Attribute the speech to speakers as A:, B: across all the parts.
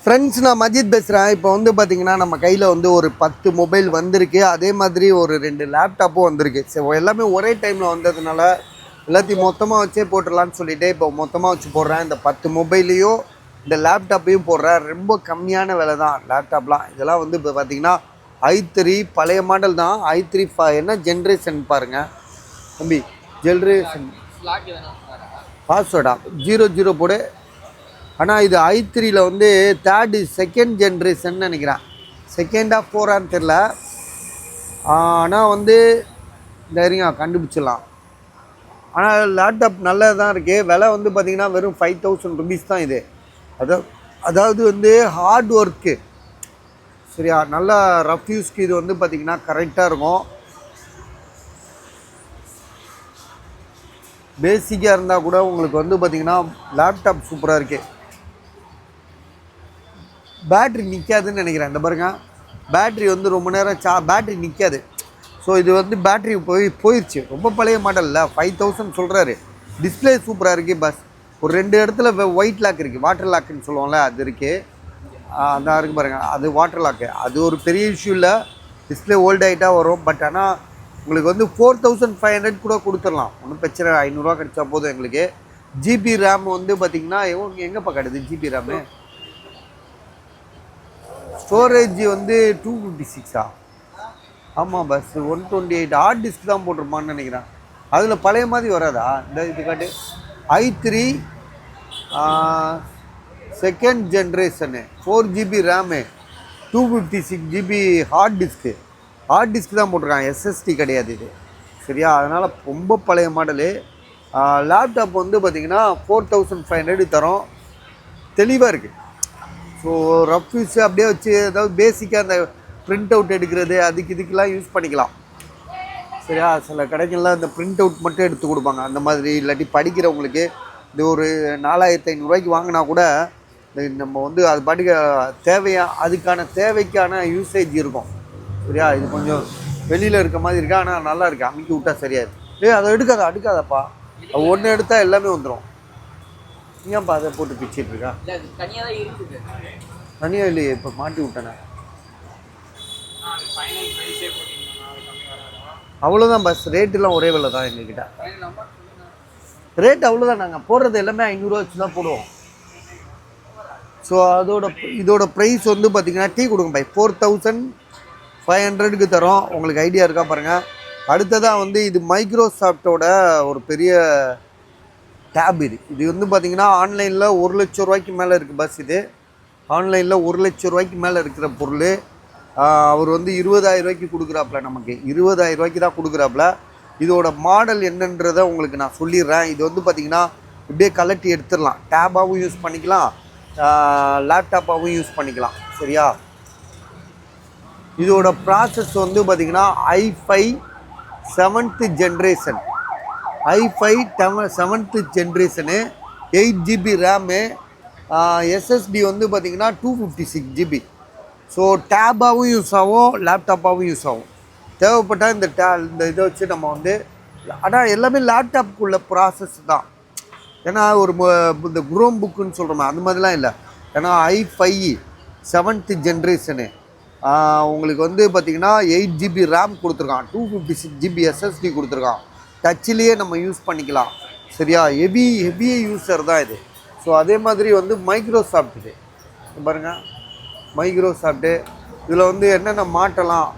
A: Friends, நான் மஜித் பேசுகிறேன். இப்போ வந்து பார்த்திங்கன்னா நம்ம கையில் வந்து ஒரு 10 மொபைல் வந்திருக்கு. அதே மாதிரி ஒரு 2 லேப்டாப்பும் வந்திருக்கு. ஸோ எல்லாமே ஒரே டைமில் வந்ததுனால எல்லாத்தையும் மொத்தமாக வச்சே போட்டுடலான்னு சொல்லிவிட்டு இப்போ மொத்தமாக வச்சு போடுறேன். இந்த 10 மொபைலையும் இந்த லேப்டாப்பையும் போடுறேன். ரொம்ப கம்மியான விலை தான் லேப்டாப்லாம். இதெல்லாம் வந்து இப்போ பார்த்திங்கன்னா i3 பழைய மாடல் தான். i3 என்ன ஜென்ரேஷன் பாருங்கள் தம்பி. ஜென்ரேஷன் பாஸ்வேர்டா 00 போடு. ஆனால் இது i3யில் வந்து செகண்ட் ஜென்ரேஷன் நினைக்கிறேன். செகண்டாக 4ஆன்னு தெரில. ஆனால் வந்து இந்த இருங்க கண்டுபிடிச்சிடலாம். ஆனால் லேப்டாப் நல்லது தான் இருக்குது. விலை வந்து பார்த்திங்கன்னா வெறும் 5000 ருபீஸ் தான் இது. அதாவது வந்து ஹார்ட் ஒர்க்கு சரியா, நல்லா ரஃப் யூஸ்க்கு இது வந்து பார்த்திங்கன்னா கரெக்டாக இருக்கும். பேசிக்காக இருந்தால் கூட உங்களுக்கு வந்து பார்த்திங்கன்னா லேப்டாப் சூப்பராக இருக்குது. பேட்ரி நிற்காதுன்னு நினைக்கிறேன். இந்த பாருங்க, பேட்ரி வந்து ரொம்ப நேரம் பேட்ரி நிற்காது. ஸோ இது வந்து பேட்ரி போயிடுச்சு. ரொம்ப பழைய மாடலில் 5000 சொல்கிறாரு. டிஸ்பிளே சூப்பராக இருக்குது. பஸ் ஒரு 2 இடத்துல ஒயிட் லாக் இருக்குது, வாட்டர் லாக்குன்னு சொல்லுவோம்ல, அது இருக்குது. அதான் இருக்குது பாருங்கள், அது வாட்டர் லாக்கு. அது ஒரு பெரிய இஷ்யூ இல்லை. டிஸ்பிளே ஓல்டு ஆகிட்டா வரும். பட் ஆனால் உங்களுக்கு வந்து 4500 கூட கொடுத்துடலாம், ஒன்றும் பிரச்சனை. 500 கிடச்சா போதும் எங்களுக்கு. ஜிபி ரேம் வந்து பார்த்திங்கன்னா எங்கேப்பா கிடையாது ஜிபி ரேமு. ஸ்டோரேஜ் வந்து 256 ஆமாம் பஸ் 128. ஹார்ட் டிஸ்க் தான் போட்டிருப்பான்னு நினைக்கிறேன். அதில் பழைய மாதிரி வராதா? இந்த இது காட்டு i3 second generation 4GB RAM 256GB hard disk தான் போட்டிருக்காங்க. எஸ்எஸ்டி கிடையாது இது சரியா. அதனால் ரொம்ப பழைய மாடலு. லேப்டாப் வந்து பார்த்திங்கன்னா 4500 தரோம். தெளிவாக இருக்குது. ஸோ ரஃப் யூஸ் அப்படியே வச்சு ஏதாவது பேசிக்காக அந்த ப்ரிண்ட் அவுட் எடுக்கிறது இதுக்கெலாம் யூஸ் பண்ணிக்கலாம் சரியா. சில கடைகள்லாம் இந்த ப்ரிண்ட் அவுட் மட்டும் எடுத்து கொடுப்பாங்க அந்த மாதிரி. இல்லாட்டி படிக்கிறவங்களுக்கு இது ஒரு 4500 வாங்கினா கூட நம்ம வந்து அது பாட்டுக்கு அதுக்கான தேவைக்கான யூசேஜ் இருக்கும் சரியா. இது கொஞ்சம் வெளியில் இருக்க மாதிரி இருக்கா, ஆனால் நல்லா இருக்குது. அமைக்கி விட்டா சரியா இருக்குது. அதை அடுக்காதப்பா. அது ஒன்று எடுத்தால் எல்லாமே வந்துடும். ஏன்ப்பா அதை போட்டு பிச்சுட்டு இருக்கா? தனியாக இல்லையே, இப்போ மாட்டி விட்டேனே. அவ்வளோதான் பஸ். ரேட்டெல்லாம் ஒரே விலை தான் எங்ககிட்ட. ரேட் அவ்வளோதான். நாங்கள் போடுறது எல்லாமே 500 வச்சு தான் போடுவோம். ஸோ இதோட ப்ரைஸ் வந்து பார்த்திங்கன்னா டீ கொடுங்க பை 4500க்கு தரோம். உங்களுக்கு ஐடியா இருக்கா பாருங்கள். அடுத்ததாக வந்து இது மைக்ரோசாஃப்டோட ஒரு பெரிய டேப். இது வந்து பார்த்திங்கன்னா ஆன்லைனில் 1,00,000 மேலே இருக்குது பஸ். இது ஆன்லைனில் 1,00,000 மேலே இருக்கிற பொருள். அவர் வந்து 20,000 கொடுக்குறாப்புல. நமக்கு 20,000 தான் கொடுக்குறாப்புல. இதோட மாடல் என்னன்றதை உங்களுக்கு நான் சொல்லிடுறேன். இது வந்து பார்த்திங்கன்னா இப்படியே கலட்டி எடுத்துடலாம். டேபாகவும் யூஸ் பண்ணிக்கலாம், லேப்டாப்பாகவும் யூஸ் பண்ணிக்கலாம் சரியா. இதோட ப்ராசஸ் வந்து பார்த்திங்கன்னா i5 7th generation. i5 7th generation 8GB RAM. SST வந்து பார்த்திங்கன்னா 256GB. ஸோ டேபாகவும் யூஸ் ஆகும், லேப்டாப்பாகவும் யூஸ் ஆகும். தேவைப்பட்டால் இந்த இதை வச்சு நம்ம வந்து, ஆனால் எல்லாமே லேப்டாப்புக்குள்ள ப்ராசஸ் தான். ஏன்னா ஒரு இந்த குரோம் புக்குன்னு சொல்கிறோமே அந்த மாதிரிலாம் இல்லை. ஏன்னா i5 7th ஜென்ரேஷனு உங்களுக்கு வந்து பார்த்திங்கன்னா 8GB ரேம் கொடுத்துருக்கான், 256GB எஸ்எஸ்டி கொடுத்துருக்கான். டச்சிலேயே நம்ம யூஸ் பண்ணிக்கலாம் சரியா. ஹெவி யூஸர் தான் இது. ஸோ அதே மாதிரி வந்து மைக்ரோசாஃப்ட் இது பாருங்கள். மைக்ரோசாஃப்ட்டு இதில் வந்து என்னென்ன மாட்டலாம்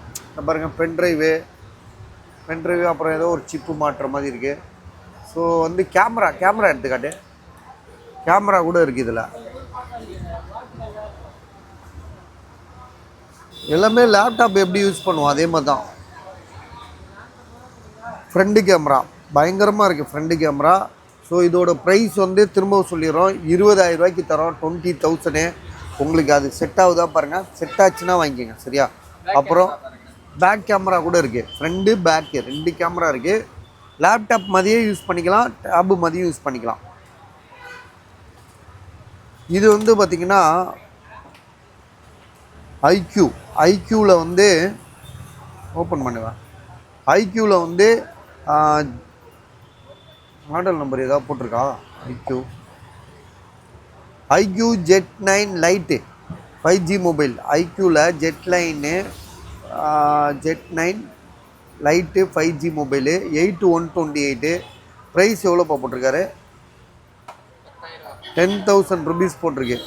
A: பாருங்கள். பென்ட்ரைவு அப்புறம் ஏதோ ஒரு சிப்பு மாட்டுற மாதிரி இருக்குது. ஸோ வந்து கேமரா எடுத்துக்காட்டு. கேமரா கூட இருக்குது இதில். எல்லாமே லேப்டாப் எப்படி யூஸ் பண்ணுவோம் அதே மாதிரி தான். ஃப்ரண்ட்டு கேமரா பயங்கரமாக இருக்குது, ஃப்ரண்ட்டு கேமரா. ஸோ இதோட ப்ரைஸ் வந்து திரும்ப சொல்லிடுறோம், 20,000 தரோம். 20,000. உங்களுக்கு அது செட் ஆகுதா பாருங்கள். செட் ஆச்சுன்னா வாங்கிக்கோங்க சரியா. அப்புறம் பேக் கேமரா கூட இருக்குது. ஃப்ரண்ட்டு பேக்கு 2 கேமரா இருக்குது. லேப்டாப் மாதிரியே யூஸ் பண்ணிக்கலாம், டேபு மாதிரியும் யூஸ் பண்ணிக்கலாம். இது வந்து பார்த்திங்கன்னா ஐக்யூவில் வந்து ஓப்பன் பண்ணுவேன். ஐக்யூவில் வந்து மாடல் நம்பர் ஏதாவது போட்டிருக்கா? IQOO Z 9 lite 5G mobile ஐக்யூவில் Z9 lite 5G mobile 8128. Price எவ்வளோப்பா போட்டிருக்காரு? 10,000 ருபீஸ் போட்டிருக்கு.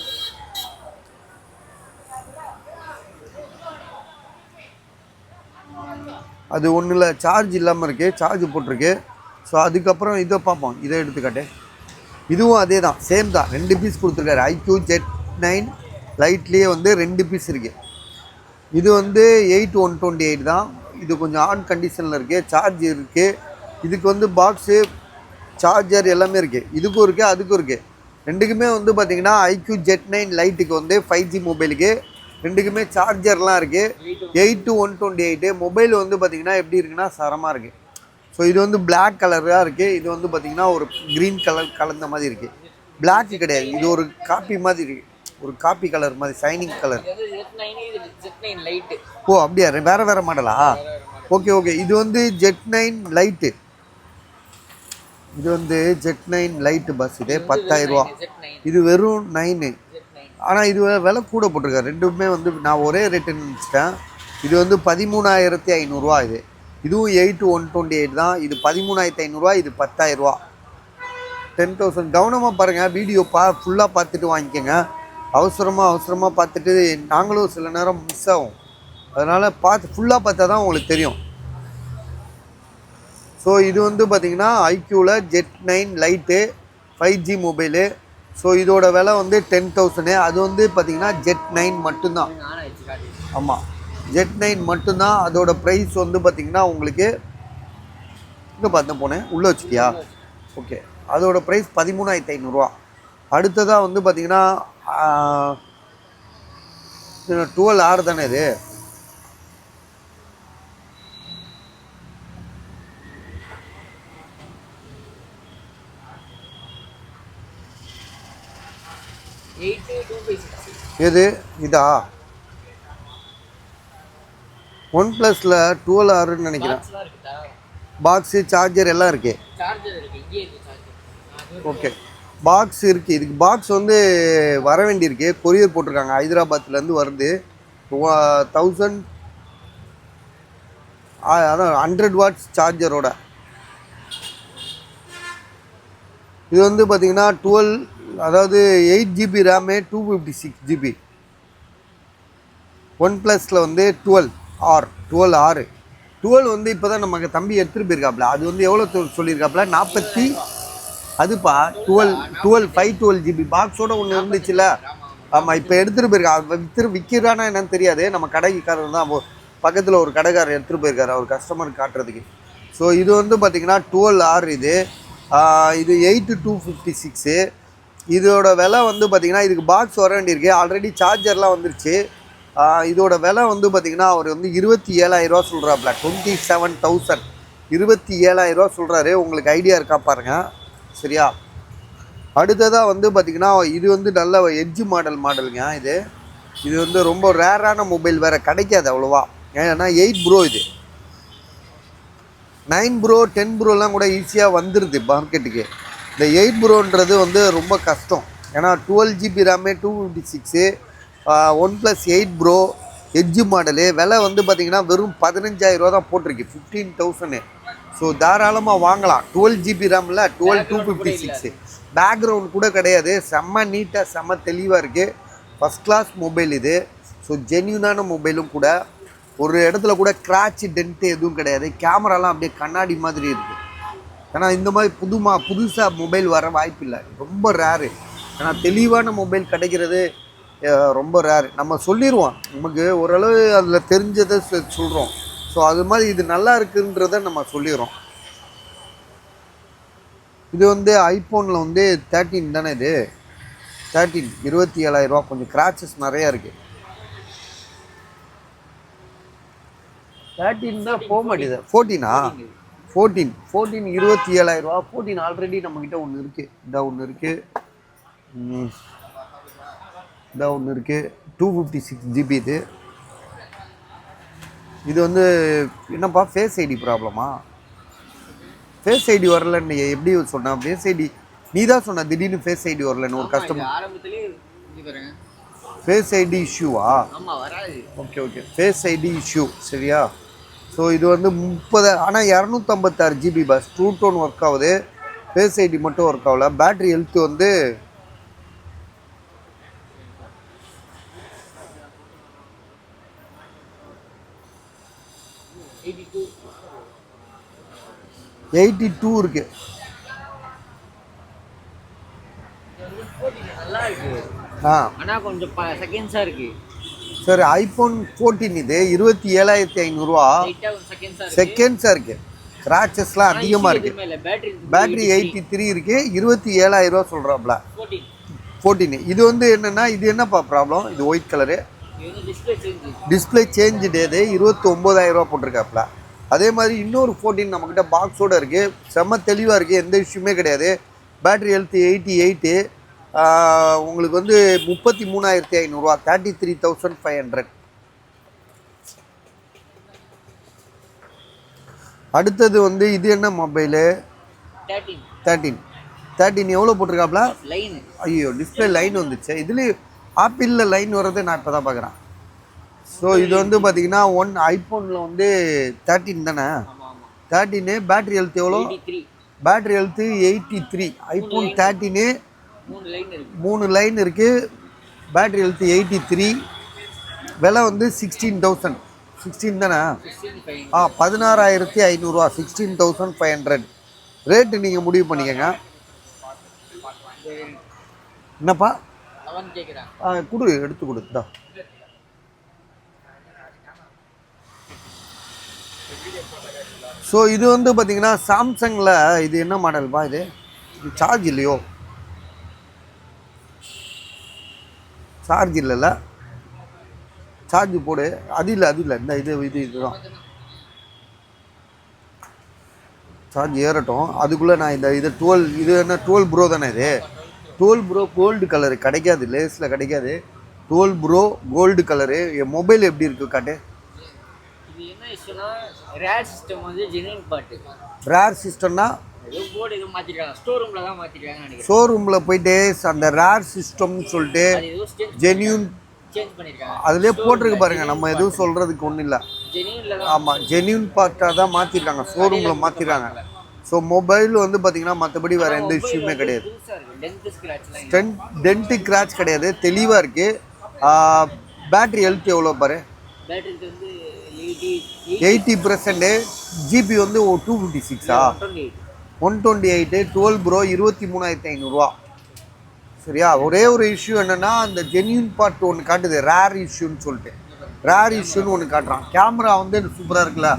A: அது ஒன்றும் இல்லை, சார்ஜ் இல்லாமல் இருக்குது, சார்ஜ் போட்டிருக்கு. ஸோ அதுக்கப்புறம் இதை பார்ப்போம், இதை எடுத்துக்காட்டு. இதுவும் அதே தான், சேம் தான், 2 பீஸ் கொடுத்துருக்காரு. ஐக்யூ Z9 லைட்லேயே வந்து 2 பீஸ் இருக்குது. இது வந்து 8128 தான். இது கொஞ்சம் ஆன் கண்டிஷனில் இருக்குது, சார்ஜ் இருக்குது. இதுக்கு வந்து பாக்ஸு, சார்ஜர் எல்லாமே இருக்குது. இதுக்கும் இருக்குது, அதுக்கும் இருக்குது. ரெண்டுக்குமே வந்து பார்த்திங்கன்னா ஐக்யூ Z9 லைட்டுக்கு வந்து 5G மொபைலுக்கு ரெண்டுக்குமே சார்ஜர்லாம் இருக்குது. 8128 மொபைல் வந்து பார்த்திங்கன்னா எப்படி இருக்குன்னா சரமாக இருக்குது. ஸோ இது வந்து பிளாக் கலராக இருக்குது. இது வந்து பார்த்திங்கன்னா ஒரு க்ரீன் கலர் கலந்த மாதிரி இருக்குது. பிளாக் கிடையாது, இது ஒரு காப்பி மாதிரி இருக்குது, ஒரு காப்பி கலர் மாதிரி, ஷைனிங் கலர். ஓ அப்படியா, வேறு வேறு மாடலா? Okay okay. இது வந்து Z9 லைட்டு, இது வந்து Z9 லைட்டு பஸ். இது 10,000 ரூபா. இது வெறும் 9. ஆனால் இது விலை கூட போட்டிருக்காரு. ரெண்டுமே வந்து நான் ஒரே ரேட்டுன்னு நினச்சிட்டேன். இது வந்து 13,500 இது. இதுவும் 8128 தான். இது 13,500, இது 10,000. 10,000. கவனமாக பாருங்கள், வீடியோ ஃபுல்லாக பார்த்துட்டு வாங்கிக்கோங்க. அவசரமாக பார்த்துட்டு நாங்களும் சில நேரம் மிஸ் ஆகும். அதனால் ஃபுல்லாக பார்த்தா தான் உங்களுக்கு தெரியும். ஸோ இது வந்து பார்த்திங்கன்னா ஐக்யூவில் Z9 lite 5G mobile. So இதோட விலை வந்து 10,000. அது வந்து பார்த்திங்கன்னா Z9 மட்டும்தான். ஆமாம், Z9 மட்டும்தான். அதோட ப்ரைஸ் வந்து பார்த்திங்கன்னா உங்களுக்கு இங்கே பார்த்து போனேன், உள்ளே வச்சுக்கியா? ஓகே. அதோட ப்ரைஸ் 13,500. அடுத்ததாக வந்து பார்த்திங்கன்னா 12R தானே இது. எது இதா? OnePlusல 12Rன்னு நினைக்கிறேன். பாக்ஸு, சார்ஜர் எல்லாம் இருக்கு. ஓகே, பாக்ஸ் இருக்குது. இதுக்கு பாக்ஸ் வந்து வர வேண்டியிருக்கு, கொரியர் போட்டிருக்காங்க, ஹைதராபாத்லேருந்து வருது. 1000 அதான் 100 வாட்ஸ் சார்ஜரோட. இது வந்து பார்த்திங்கன்னா 12, அதாவது 8GB ரேமு, 256GB. OnePlusல வந்து 12R வந்து இப்போ தான் நமக்கு தம்பி எடுத்துகிட்டு போயிருக்காப்புல. அது வந்து எவ்வளோ சொல்லியிருக்காப்புல? 40. அதுப்பா 512GB பாக்ஸோட ஒன்று இருந்துச்சுல்ல. ஆமாம், இப்போ எடுத்துகிட்டு போயிருக்கா. விற்கிறானா என்னன்னு தெரியாது. நம்ம கடைக்காரர் தான், பக்கத்தில் ஒரு கடைக்காரர் எடுத்துகிட்டு போயிருக்காரு அவர் கஸ்டமருக்கு காட்டுறதுக்கு. ஸோ இது வந்து பார்த்திங்கன்னா 12R. இது 8256. இதோட விலை வந்து பார்த்திங்கன்னா இதுக்கு பாக்ஸ் வர வேண்டியிருக்கு, ஆல்ரெடி சார்ஜர்லாம் வந்துருச்சு. இதோட விலை வந்து பார்த்திங்கன்னா அவர் வந்து 27,000 சொல்கிறாப்புல. 27,000, 27,000 சொல்கிறாரு. உங்களுக்கு ஐடியா இருக்கா பாருங்கள், சரியா? அடுத்ததாக வந்து பார்த்திங்கன்னா இது வந்து நல்ல எட்ஜ் மாடலுங்க. இது வந்து ரொம்ப ரேரான மொபைல், வேறு கிடைக்காது அவ்வளோவா. ஏன்னா 8 ப்ரோ, இது 9 ப்ரோ 10 ப்ரோலாம் கூட ஈஸியாக வந்துடுது மார்க்கெட்டுக்கு. இந்த 8 ப்ரோன்றது வந்து ரொம்ப கஷ்டம். ஏன்னா 12GB RAM, 256. OnePlus 8 bro edge model. விலை வந்து பார்த்திங்கன்னா வெறும் 15,000 தான் போட்டிருக்கு, 15,000. ஸோ தாராளமாக வாங்கலாம். 12GB ரேமில் 256. பேக்ரவுண்ட் கூட கிடையாது, செம்ம நீட்டாக செம்ம தெளிவாக இருக்குது. ஃபஸ்ட் கிளாஸ் மொபைல் இது. ஸோ ஜென்யூனான மொபைலும் கூட. ஒரு இடத்துல கூட கிராட்ச் டென்ட்டு எதுவும் கிடையாது. கேமராலாம் அப்படியே கண்ணாடி மாதிரி இருக்குது. ஏன்னா இந்த மாதிரி புதுசாக மொபைல் வர வாய்ப்பு இல்லை, ரொம்ப ரேரு. ஏன்னா தெளிவான மொபைல் கிடைக்கிறது ரொம்ப ரேரு. நம்ம சொல்லிடுவோம், நமக்கு ஓரளவு அதில் தெரிஞ்சதை சொல்கிறோம். ஸோ அது மாதிரி இது நல்லா இருக்குன்றத நம்ம சொல்லிடுறோம். இது வந்து ஐஃபோனில் வந்து 13 தானே இது. 13 27,000. கொஞ்சம் கிராச்சஸ் நிறையா இருக்குது. 13 தான் போக மாட்டேது. 14 27,000. 14 ஆல்ரெடி நம்மக்கிட்ட ஒன்று இருக்குது. இந்த ஒன்று இருக்குது, இந்த ஒன்று இருக்குது. 256GB இது. இது வந்து என்னப்பா ஃபேஸ் ஐடி ப்ராப்ளமா? ஃபேஸ் ஐடி வரலன்னு எப்படி சொன்ன? ஃபேஸ் ஐடி நீ தான் சொன்ன, திடீர்னு ஃபேஸ் ஐடி வரலன்னு ஒரு கஸ்டமர். ஃபேஸ் ஐடி இஷ்யூவா?
B: ஆமா வராது.
A: Okay okay, face ID issue சரியா. ஸோ இது வந்து 30, ஆனால் 256 ஜிபி பஸ், ட்ரூ டோன் ஒர்க் ஆகுது, ஃபேஸ் ஐடி மட்டும் ஒர்க் ஆகல. பேட்ரி ஹெல்த் வந்து 82 இருக்கு.
B: நல்லா இருக்கு. ஆனா கொஞ்சம் செகண்ட்ஸா இருக்கு.
A: சரி, ஐபோன் 14 இது 27,500 செகண்ட்ஸா இருக்கு. கிராச்சஸ்லாம் அதிகமா இருக்கு. பேட்டரி 83 இருக்கு, 27,000 சொல்றாப்ல. 14 இது வந்து என்னன்னா, இது என்னப்பா ப்ராப்ளம்? இது ஒயிட் கலரு டிஸ்பிளே சேஞ்ச் டேது 29,000 போட்டிருக்காப்ல. அதே மாதிரி இன்னொரு 14 நம்மக்கிட்ட பாக்ஸோடு இருக்குது, செம்ம தெளிவாக இருக்குது, எந்த இஷ்யூமே கிடையாது. பேட்ரி ஹெல்த் 88, உங்களுக்கு வந்து 33,500, 33,500. அடுத்தது வந்து இது என்ன மொபைலு? 13 எவ்வளோ போட்டிருக்காப்ல? ஐயோ, டிஸ்பிளே லைன் வந்துச்சு. இதுலேயும் ஆப்பிளில் லைன் வர்றது நான் இப்போ தான் பார்க்குறேன். ஸோ இது வந்து பார்த்தீங்கன்னா ஐஃபோனில் வந்து 13 தானே? 13. பேட்ரி ஹெல்த் எவ்வளோ? Battery health 83. ஐஃபோன் 13 3 லைன் இருக்குது. Battery health 83. விலை வந்து 16,000. 16 தானே? 16,500, 16,500 ரேட்டு நீங்கள் முடிவு பண்ணிக்கங்க. என்னப்பா கொடு, எடுத்து கொடுத்தா. ஸோ இது வந்து பார்த்தீங்கன்னா சாம்சங்கில் இது என்ன மாடல்ப்பா? இது சார்ஜ் இல்லையோ? சார்ஜ் இல்லைல்ல, சார்ஜ் போடு. அது இல்லை இந்த இதுதான் சார்ஜ் ஏறட்டும். அதுக்குள்ளே நான் இது 12, இது என்ன 12 ப்ரோ தானே? இது 12 ப்ரோ கோல்டு கலரு கிடைக்காது, லேஸில் கிடைக்காது. 12 ப்ரோ கோல்டு கலரு. என் மொபைல் எப்படி இருக்குது காட்டு.
B: இது என்ன இஷ்யூனா, ரேர் சிஸ்டம் வந்து ஜெனுவின் பார்ட்.
A: ரேர் சிஸ்டம்னா
B: போர்டு எதுவும் மாற்றிருக்காங்க, ஸ்டோர் ரூமில் தான் மாற்றிருக்காங்கன்னு நினைக்கிறேன்.
A: ஷோரூமில் போயிட்டு அந்த ரேர் சிஸ்டம்னு சொல்லிட்டு ஜென்யூன்
B: சேஞ்ச் பண்ணியிருக்காங்க.
A: அதுலேயே போட்டிருக்கு பாருங்கள், நம்ம எதுவும் சொல்கிறதுக்கு ஒன்றும் இல்லை. ஆமாம், ஜென்யூன் பார்ட்டாக தான் மாற்றிருக்காங்க, ஷோரூமில் மாற்றிருக்காங்க. ஸோ மொபைல் வந்து பார்த்தீங்கன்னா மற்றபடி வேறு எந்த இஷ்யூமே கிடையாது. டென்ட்டு கிராச் கிடையாது, தெளிவாக இருக்குது. பேட்ரி ஹெல்த் எவ்வளோ பாரு? 80%. ஜிபி வந்து 256, 128. 12 ப்ரோ 23,500. சரியா. ஒரே ஒரு இஷ்யூ என்னென்னா, அந்த ஜென்யூன் பார்ட் ஒன்று காட்டுது, ரேர் இஷ்யூன்னு சொல்லிட்டு. ரேர் இஷ்யூன்னு ஒன்று காட்டுறான். கேமரா வந்து சூப்பராக இருக்குல்ல,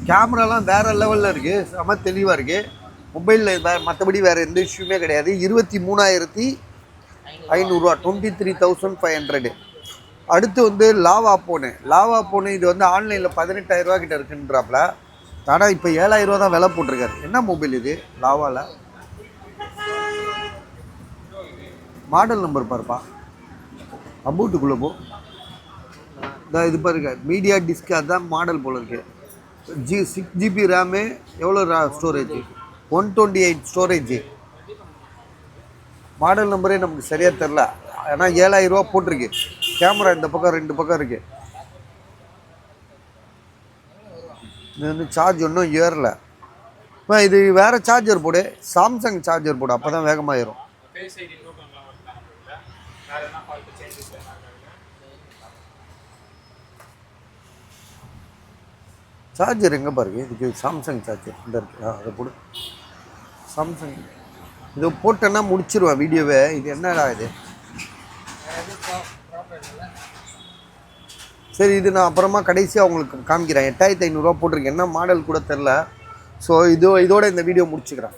A: கேமராலாம் வேறு லெவலில் இருக்குது, செம்ம தெளிவாக இருக்குது. மொபைலில் மற்றபடி வேறு எந்த இஷ்யூமே கிடையாது. 23,500, 23,500. அடுத்து வந்து லாவா போனு. இது வந்து ஆன்லைனில் 18,000 கிட்ட இருக்குன்றாப்புல. ஆனால் இப்போ 7,000 தான் விலை போட்டிருக்காரு. என்ன மொபைல் இது? லாவாவில் மாடல் நம்பர் பாருப்பா, அபூட்டுக்குள்ளே போ. இது பாருங்க, மீடியா டிஸ்க், அதுதான் மாடல் போல் இருக்கு. 6 ஜிபி ரேமு. எவ்வளோ ஸ்டோரேஜ்? 128 ஸ்டோரேஜ். மாடல் நம்பரே நமக்கு சரியாக தெரில, ஏன்னா 7,000 போட்டிருக்கு. கேமரா இந்த பக்கம் 2 பக்கம் இருக்குது. இது வந்து சார்ஜ் ஒன்றும் ஏறல. இது வேறு சார்ஜர் போடு, சாம்சங் சார்ஜர் போடு, அப்போ தான் வேகமாக ஏறும். சார்ஜர் எங்கே பாருங்க? இதுக்கு சாம்சங் சார்ஜர் இந்த இருக்கு, அதை போடு. சாம்சங் இது போட்டேன்னா முடிச்சிருவேன் வீடியோவை. இது என்னடா இது? சரி, இது நான் அப்புறமா கடைசியாக உங்களுக்கு காமிக்கிறேன். 8,500 போட்டிருக்கேன், என்ன மாடல் கூட தெரில. ஸோ இதோட இந்த வீடியோ முடிச்சுக்கிறேன்.